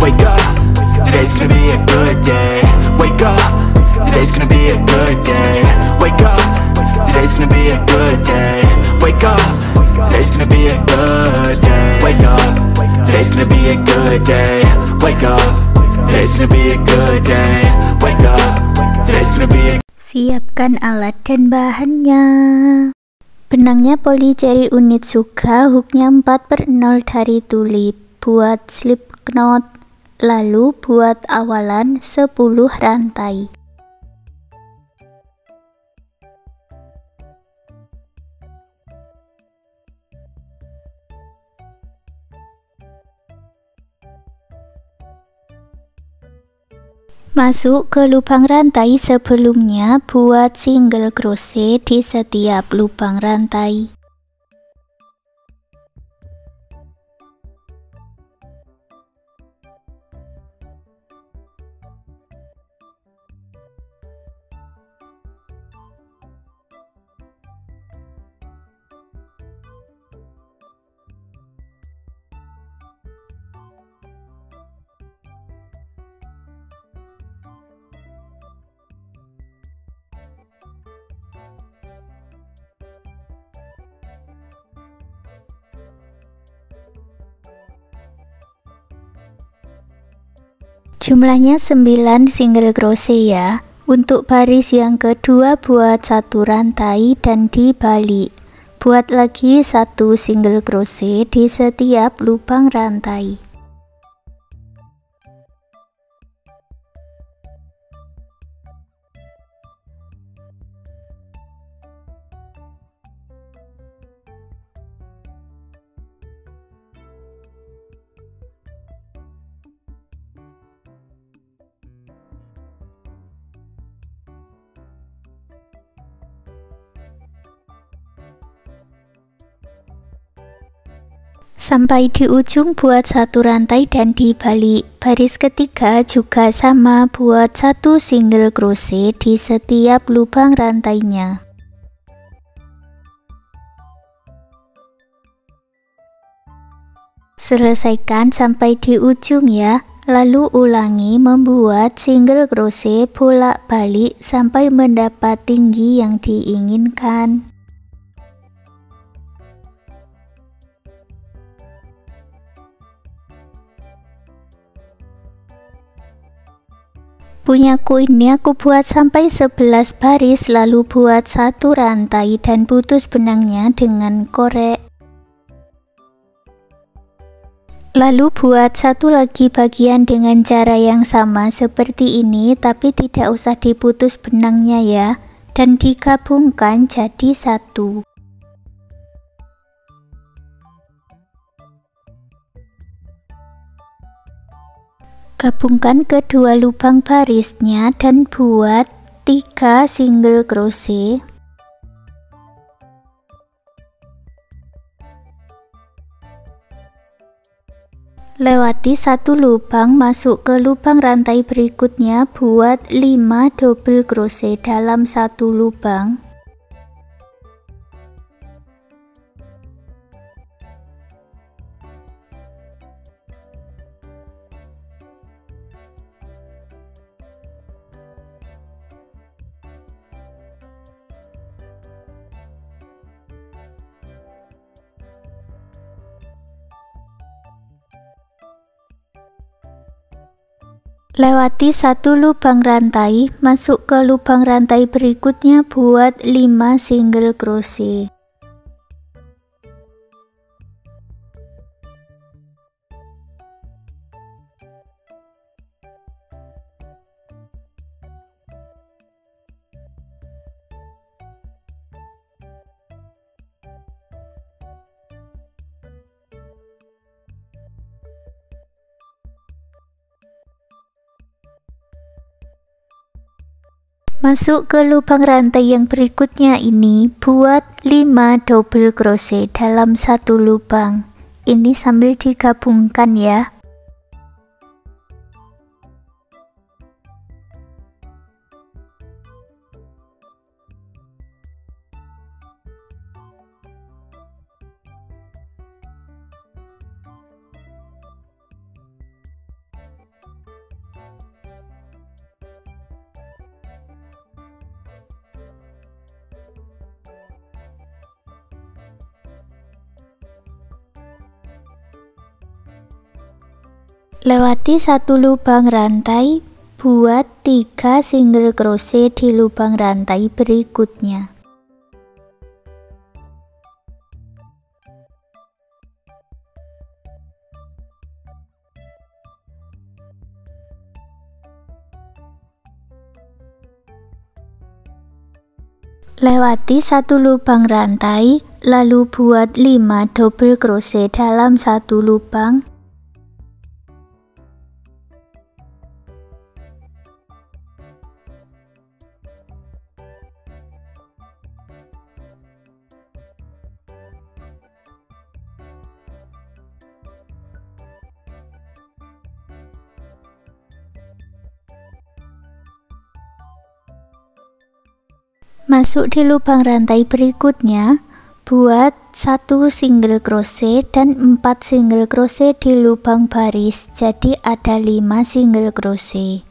Wake up, today's gonna be a good day. Wake up, today's gonna be a good day. Wake up, today's gonna be a good day. Wake up, today's gonna be a good day. Wake up, today's gonna be a good day. Wake up, today's gonna be a good day. Wake up, today's gonna be a. Siapkan alat dan bahannya. Benangnya polycherry unit Suga, hooknya 4/0 dari tulip. Buat slip knot, lalu buat awalan 10 rantai. Masuk ke lubang rantai sebelumnya, buat single crochet di setiap lubang rantai. Jumlahnya 9 single crochet ya. Untuk baris yang kedua buat 1 rantai dan dibalik. Buat lagi 1 single crochet di setiap lubang rantai. Sampai di ujung buat 1 rantai dan dibalik. Baris ketiga juga sama, buat 1 single crochet di setiap lubang rantainya. Selesaikan sampai di ujung ya. Lalu ulangi membuat single crochet bolak-balik sampai mendapat tinggi yang diinginkan. Punyaku ini aku buat sampai 11 baris, lalu buat 1 rantai dan putus benangnya dengan korek. Lalu buat 1 lagi bagian dengan cara yang sama seperti ini, tapi tidak usah diputus benangnya ya, dan digabungkan jadi 1. Gabungkan kedua lubang barisnya dan buat 3 single crochet. Lewati 1 lubang, masuk ke lubang rantai berikutnya, buat 5 double crochet dalam 1 lubang. Lewati 1 lubang rantai, masuk ke lubang rantai berikutnya, buat 5 single crochet. Masuk ke lubang rantai yang berikutnya ini, buat 5 double crochet dalam 1 lubang. Ini sambil digabungkan ya. Lewati satu lubang rantai, buat 3 single crochet di lubang rantai berikutnya. Lewati satu lubang rantai, lalu buat 5 double crochet dalam satu lubang. Masuk di lubang rantai berikutnya, buat 1 single crochet dan 4 single crochet di lubang baris, jadi ada 5 single crochet.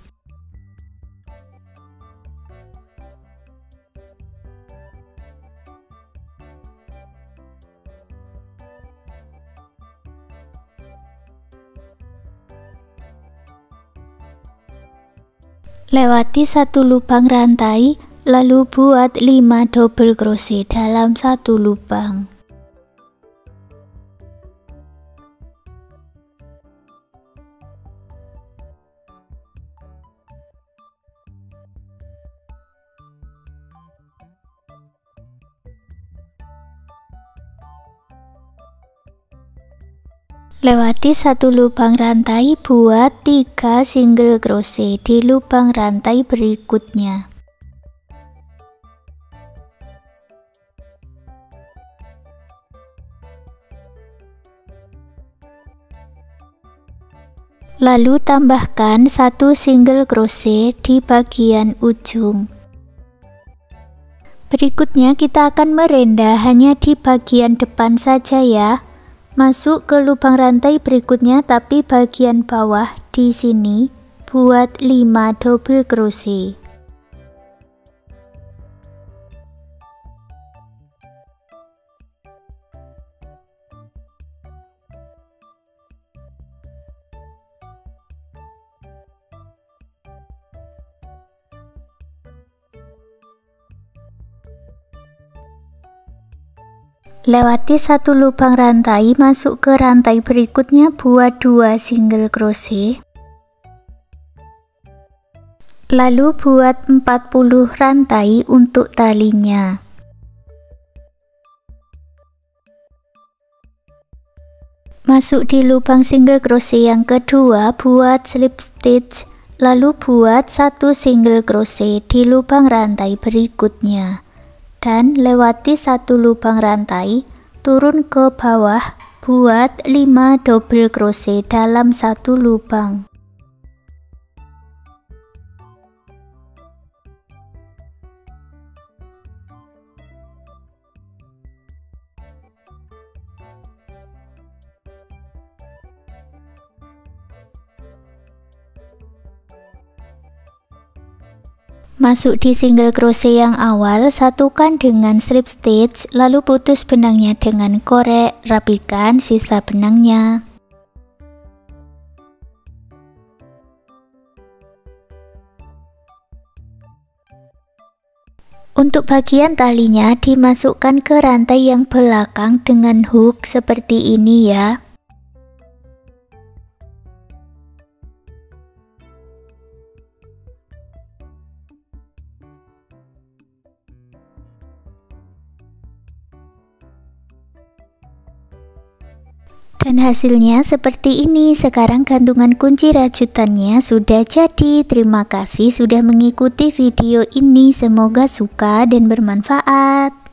Lewati satu lubang rantai, lalu buat 5 double crochet dalam satu lubang. Lewati satu lubang rantai, buat 3 single crochet di lubang rantai berikutnya. Lalu tambahkan 1 single crochet di bagian ujung. Berikutnya kita akan merendah hanya di bagian depan saja ya. Masuk ke lubang rantai berikutnya tapi bagian bawah di sini buat 5 double crochet. Lewati satu lubang rantai, masuk ke rantai berikutnya, buat 2 single crochet. Lalu buat 40 rantai untuk talinya. Masuk di lubang single crochet yang kedua, buat slip stitch, lalu buat 1 single crochet di lubang rantai berikutnya. Dan lewati satu lubang rantai, turun ke bawah, buat 5 double crochet dalam satu lubang. Masuk di single crochet yang awal, satukan dengan slip stitch, lalu putus benangnya dengan korek, rapikan sisa benangnya. Untuk bagian talinya dimasukkan ke rantai yang belakang dengan hook seperti ini ya. Dan hasilnya seperti ini. Sekarang gantungan kunci rajutannya sudah jadi. Terima kasih sudah mengikuti video ini. Semoga suka dan bermanfaat.